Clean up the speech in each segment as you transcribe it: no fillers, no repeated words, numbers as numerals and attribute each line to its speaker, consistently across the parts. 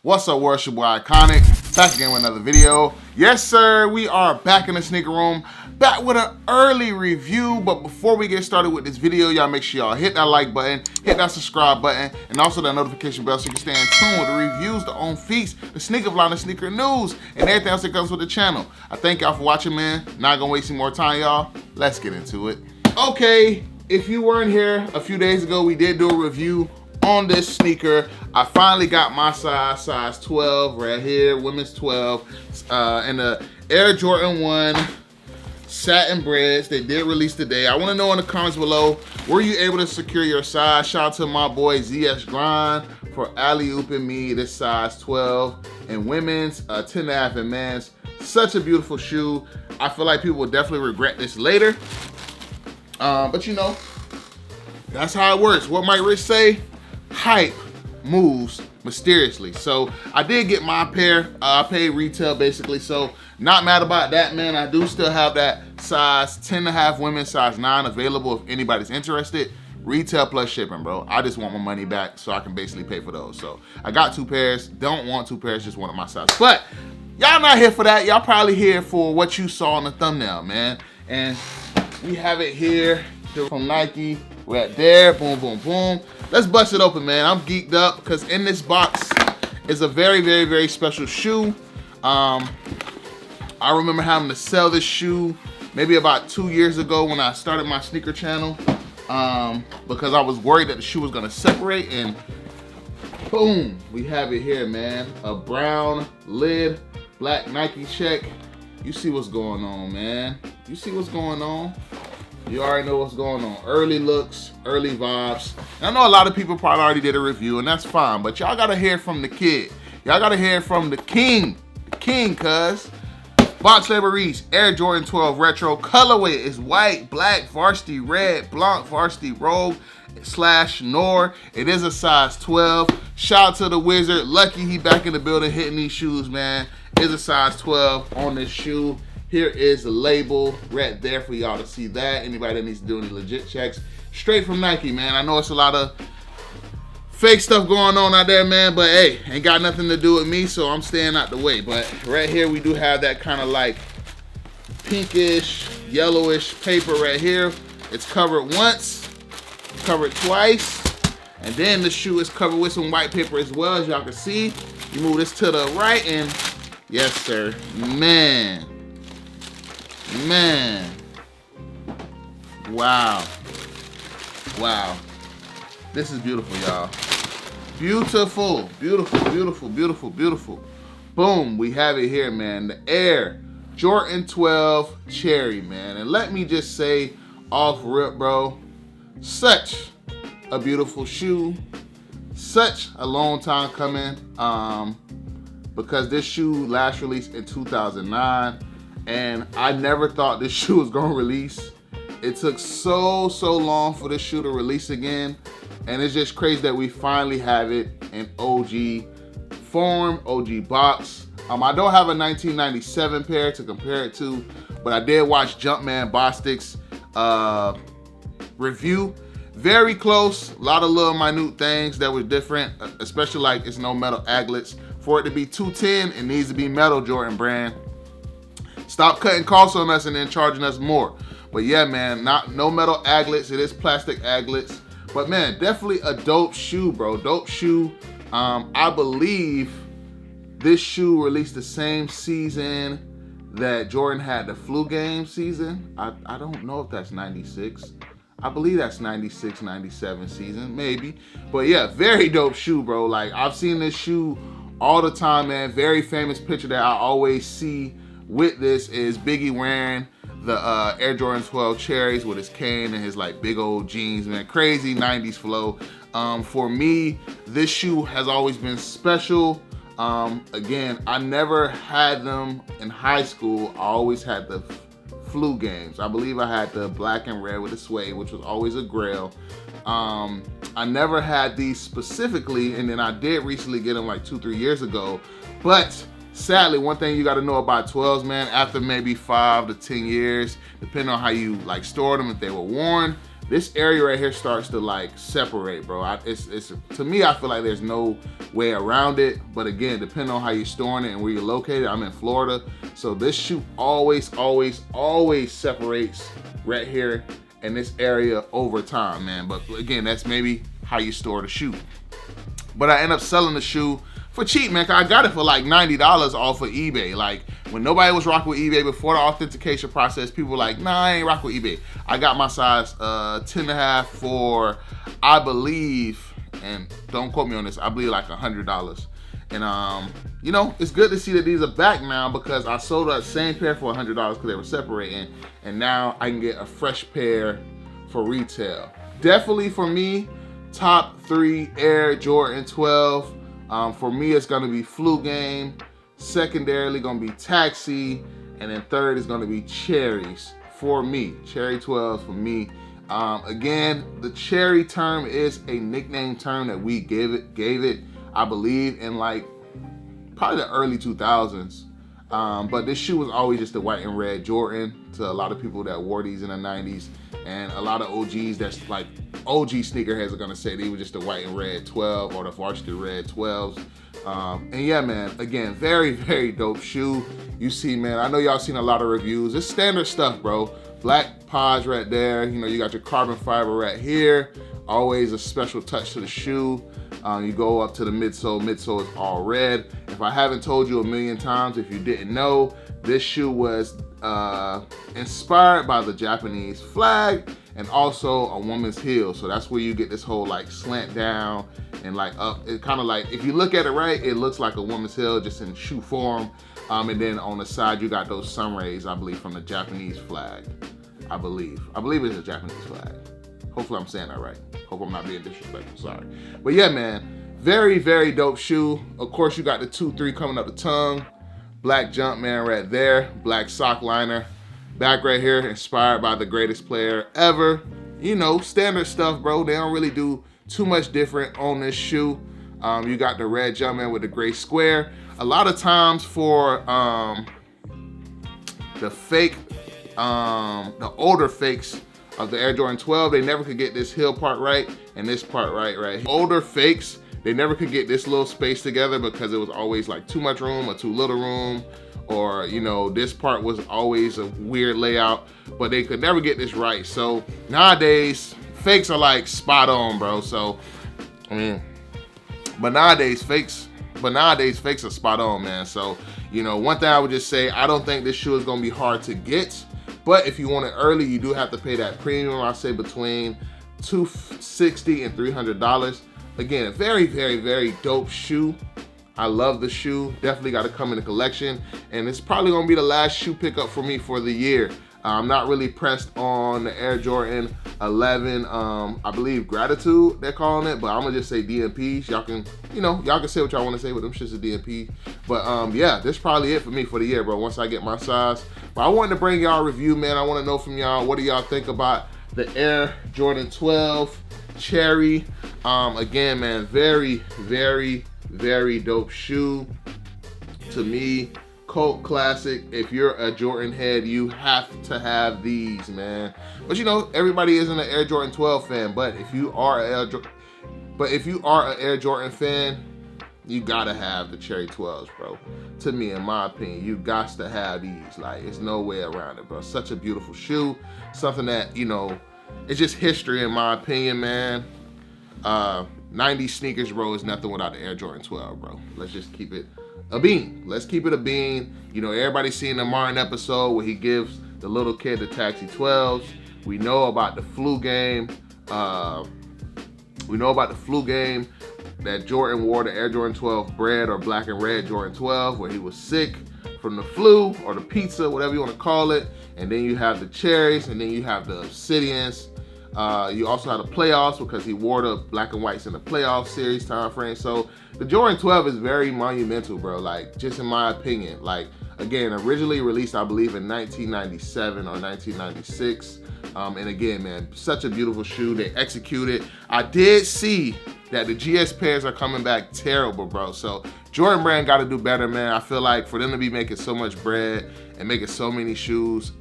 Speaker 1: What's up, world? It's your boy Iconic, back again with another video. Yes, sir, we are back in the sneaker room, back with an early review. But before we get started with this video, y'all make sure y'all hit that like button, hit that subscribe button, and also that notification bell so you can stay in tune with the reviews, the on feats, the sneaker vlog, the sneaker news, and everything else that comes with the channel. I thank y'all for watching, man. Not gonna waste any more time, y'all. Let's get into it. Okay, if you weren't here a few days ago, we did do a review on this sneaker. I finally got my size 12 right here, women's 12, and the Air Jordan 1 satin breads. They did release today. I want to know in the comments below, were you able to secure your size? Shout out to my boy ZS Grind for alley-ooping me this size 12 in women's, 10.5 in men's. Such a beautiful shoe. I feel like people will definitely regret this later. But you know, that's how it works. What might Rich say? Hype moves mysteriously. So I did get my pair. I paid retail basically, so not mad about that, man. I do still have that size 10.5 women, size 9 available if anybody's interested. Retail plus shipping, bro. I just want my money back so I can basically pay for those. So I got 2 pairs. Don't want 2 pairs, just one of my size. But y'all not here for that. Y'all probably here for what you saw in the thumbnail, man. And we have it here from Nike. Right there, boom, boom, boom. Let's bust it open, man. I'm geeked up because in this box is a very, very, very special shoe. I remember having to sell this shoe maybe about 2 years ago when I started my sneaker channel, because I was worried that the shoe was gonna separate, and boom, we have it here, man. A brown lid, black Nike check. You see what's going on, man. You see what's going on. You already know what's going on. Early looks, early vibes. And I know a lot of people probably already did a review, and that's fine, but y'all gotta hear from the kid. Y'all gotta hear from the king. The king, cuz. Box label reads Air Jordan 12 Retro. Colorway is white, black, varsity red, blanc, varsity rogue / Nor. It is a size 12. Shout out to the wizard. Lucky he back in the building hitting these shoes, man. It's a size 12 on this shoe. Here is the label right there for y'all to see that. Anybody that needs to do any legit checks, straight from Nike, man. I know it's a lot of fake stuff going on out there, man, but hey, ain't got nothing to do with me, so I'm staying out the way. But right here, we do have that kind of like pinkish, yellowish paper right here. It's covered once, covered twice, and then the shoe is covered with some white paper as well, as y'all can see. You move this to the right, and yes, sir, man. Wow. This is beautiful, y'all. Beautiful. Boom, we have it here, man. The Air Jordan 12 Cherry, man. And let me just say off rip, bro, such a beautiful shoe. Such a long time coming, because this shoe last released in 2009. And I never thought this shoe was gonna release. It took so long for this shoe to release again. And it's just crazy that we finally have it in OG form, OG box. I don't have a 1997 pair to compare it to, but I did watch Jumpman Bostic's review. Very close, a lot of little minute things that were different, especially like it's no metal aglets. For it to be 210, it needs to be metal, Jordan brand. Stop cutting costs on us and then charging us more. But yeah, man, no metal aglets. It is plastic aglets. But man, definitely a dope shoe, bro. Dope shoe. I believe this shoe released the same season that Jordan had the flu game season. I don't know if that's 96. I believe that's 96, 97 season, maybe. But yeah, very dope shoe, bro. Like, I've seen this shoe all the time, man. Very famous picture that I always see with this is Biggie wearing the Air Jordan 12 Cherries with his cane and his like big old jeans, man. Crazy 90s flow. For me, this shoe has always been special. Again, I never had them in high school. I always had the flu games. I believe I had the black and red with the suede, which was always a grail. I never had these specifically, and then I did recently get them like 2-3 years ago. But sadly, one thing you got to know about 12s, man, after maybe 5 to 10 years, depending on how you like stored them, if they were worn, this area right here starts to like separate, bro. It's to me, I feel like there's no way around it. But again, depending on how you're storing it and where you're located, I'm in Florida, so this shoe always separates right here in this area over time, man. But again, that's maybe how you store the shoe. But I end up selling the shoe for cheap, man. I got it for like $90 off of eBay. Like when nobody was rocking with eBay before the authentication process, people were like, nah, I ain't rock with eBay. I got my size 10.5 for, I believe, and don't quote me on this, I believe like $100. And you know, it's good to see that these are back now, because I sold that same pair for $100 because they were separating, and now I can get a fresh pair for retail. Definitely for me, top 3 Air Jordan 12. For me, it's gonna be Flu Game. Secondarily, gonna be Taxi, and then third is gonna be Cherries for me. Cherry 12s for me. Again, the cherry term is a nickname term that we gave it, I believe, in like probably the early 2000s. But this shoe was always just the white and red Jordan to a lot of people that wore these in the 90s, and a lot of OGs that's like OG sneakerheads are gonna say they were just the white and red 12 or the varsity red 12s. And yeah, man, again, very, very dope shoe. You see, man, I know y'all seen a lot of reviews. It's standard stuff, bro. Black pods right there. You know, you got your carbon fiber right here. Always a special touch to the shoe. You go up to the midsole. Midsole is all red. If I haven't told you a million times, if you didn't know, this shoe was inspired by the Japanese flag and also a woman's heel. So that's where you get this whole like slant down and like up. It kind of like, if you look at it right, it looks like a woman's heel just in shoe form. And then on the side, you got those sun rays, I believe, from the Japanese flag. I believe it's a Japanese flag. Hopefully I'm saying that right. Hope I'm not being disrespectful, sorry. But yeah, man, very, very dope shoe. Of course, you got the 2-3 coming up the tongue. Black Jumpman right there. Black sock liner. Back right here, inspired by the greatest player ever. You know, standard stuff, bro. They don't really do too much different on this shoe. You got the red Jumpman with the gray square. A lot of times for the fake, the older fakes of the Air Jordan 12, they never could get this heel part right and this part right. Older fakes, they never could get this little space together because it was always like too much room or too little room, or you know, this part was always a weird layout, but they could never get this right. So nowadays, fakes are like spot on, bro. So, I mean, but nowadays fakes are spot on, man. So, you know, one thing I would just say, I don't think this shoe is gonna be hard to get, but if you want it early, you do have to pay that premium. I say between $260 and $300. Again, a very, very, very dope shoe. I love the shoe. Definitely got to come in the collection, and it's probably gonna be the last shoe pickup for me for the year. I'm not really pressed on the Air Jordan 11, I believe Gratitude they're calling it, but I'm gonna just say DMPs. Y'all can, you know, y'all can say what y'all want to say with them shits of DMP. But yeah, this is probably it for me for the year, bro, once I get my size. But I wanted to bring y'all a review, man. I want to know from y'all, what do y'all think about the Air Jordan 12 Cherry? Again, man, very, very, very dope shoe to me. Cult classic. If you're a Jordan head, you have to have these, man. But you know, everybody isn't an Air Jordan 12 fan. But if you are an Air Jordan fan, you gotta have the Cherry 12s, bro. To me, in my opinion, you got to have these. Like, it's no way around it, bro. Such a beautiful shoe. Something that, you know, it's just history in my opinion, man. 90s sneakers, bro, is nothing without the Air Jordan 12, bro. Let's just keep it a bean. Let's keep it a bean. You know, everybody's seen the Martin episode where he gives the little kid the Taxi 12s. We know about the flu game. That Jordan wore the Air Jordan 12 red or black and red Jordan 12, where he was sick from the flu or the pizza, whatever you want to call it. And then you have the cherries, and then you have the obsidians. You also have the playoffs because he wore the black and whites in the playoff series time frame. So the Jordan 12 is very monumental, bro. Like, just in my opinion. Like, again, originally released, I believe, in 1997 or 1996. And again, man, such a beautiful shoe. They executed. I did see that the GS pairs are coming back terrible, bro. So Jordan brand got to do better, man. I feel like for them to be making so much bread and making so many shoes,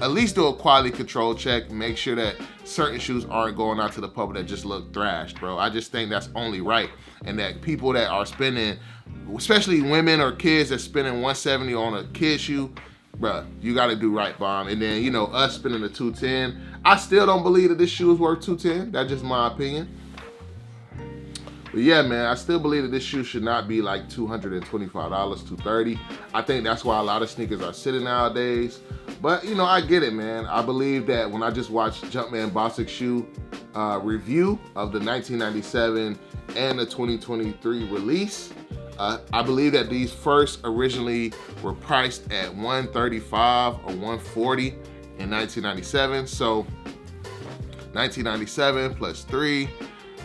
Speaker 1: at least do a quality control check. Make sure that certain shoes aren't going out to the public that just look thrashed, bro. I just think that's only right. And that people that are spending, especially women or kids that's spending $170 on a kid shoe, bruh, you gotta do right, Bond. And then, you know, us spending the $210. I still don't believe that this shoe is worth $210. That's just my opinion. But yeah, man, I still believe that this shoe should not be like $225, $230. I think that's why a lot of sneakers are sitting nowadays. But, you know, I get it, man. I believe that when I just watched Jumpman Bostic shoe review of the 1997 and the 2023 release, I believe that these first originally were priced at $135 or $140 in 1997. So 1997 plus 3,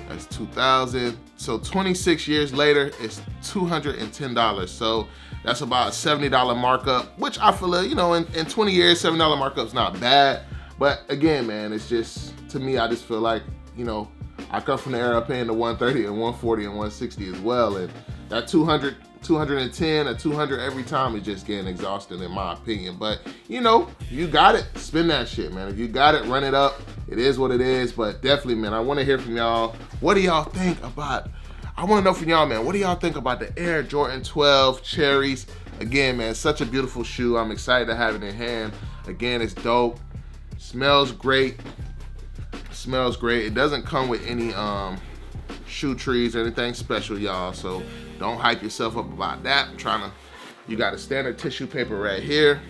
Speaker 1: that's 2000. So 26 years later, it's $210. So that's about a $70 markup, which I feel, you know, in 20 years, $7 markup's not bad. But again, man, it's just, to me, I just feel like, you know, I come from the era of paying the $130 and $140 and $160 as well. And that $200, $210 or $200 every time is just getting exhausting in my opinion. But, you know, you got it, spend that shit, man. If you got it, run it up. It is what it is. But definitely, man, I want to hear from y'all. What do y'all think about, I want to know from y'all, man, what do y'all think about the Air Jordan 12 Cherries? Again, man, such a beautiful shoe. I'm excited to have it in hand. Again, it's dope. Smells great. Smells great. It doesn't come with any shoe trees or anything special, y'all. So don't hype yourself up about that. You got a standard tissue paper right here.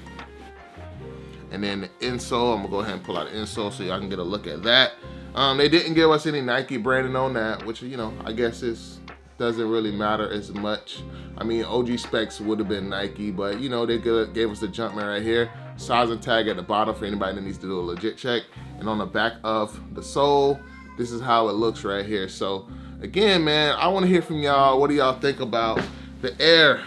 Speaker 1: And then the insole, I'm gonna go ahead and pull out the insole so y'all can get a look at that. They didn't give us any Nike branding on that, which, you know, I guess doesn't really matter as much. I mean, OG specs would have been Nike, but, you know, they gave us the Jumpman right here. Size and tag at the bottom for anybody that needs to do a legit check. And on the back of the sole, this is how it looks right here. So again, man, I want to hear from y'all. What do y'all think about the Air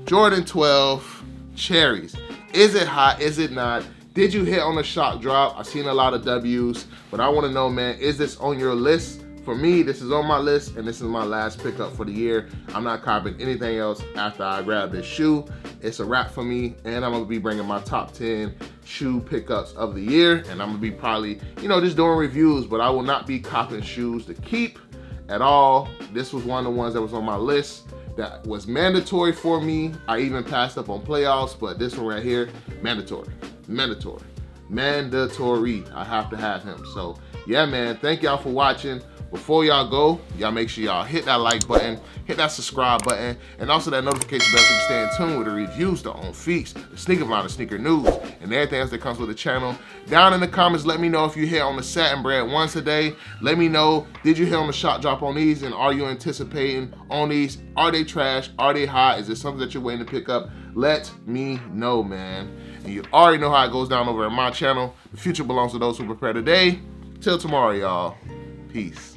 Speaker 1: Jordan 12 Cherries? Is it hot? Is it not? Did you hit on the shock drop? I've seen a lot of W's, but I want to know, man, is this on your list? For me, this is on my list, and this is my last pickup for the year. I'm not copying anything else after I grab this shoe. It's a wrap for me, and I'm gonna be bringing my top 10 shoe pickups of the year, and I'm gonna be probably, you know, just doing reviews, but I will not be copying shoes to keep at all. This was one of the ones that was on my list that was mandatory for me. I even passed up on playoffs, but this one right here, mandatory. I have to have him. So yeah, man, thank y'all for watching. Before y'all go, y'all make sure y'all hit that like button, hit that subscribe button, and also that notification bell so you stay in tune with the reviews, the on feats, the sneaker line, the sneaker news, and everything else that comes with the channel. Down in the comments, let me know if you hit on the satin bread once a day. Let me know, did you hit on the shot drop on these, and are you anticipating on these? Are they trash? Are they hot? Is it something that you're waiting to pick up? Let me know, man. And you already know how it goes down over at my channel. The future belongs to those who prepare today. Till tomorrow, y'all. Peace.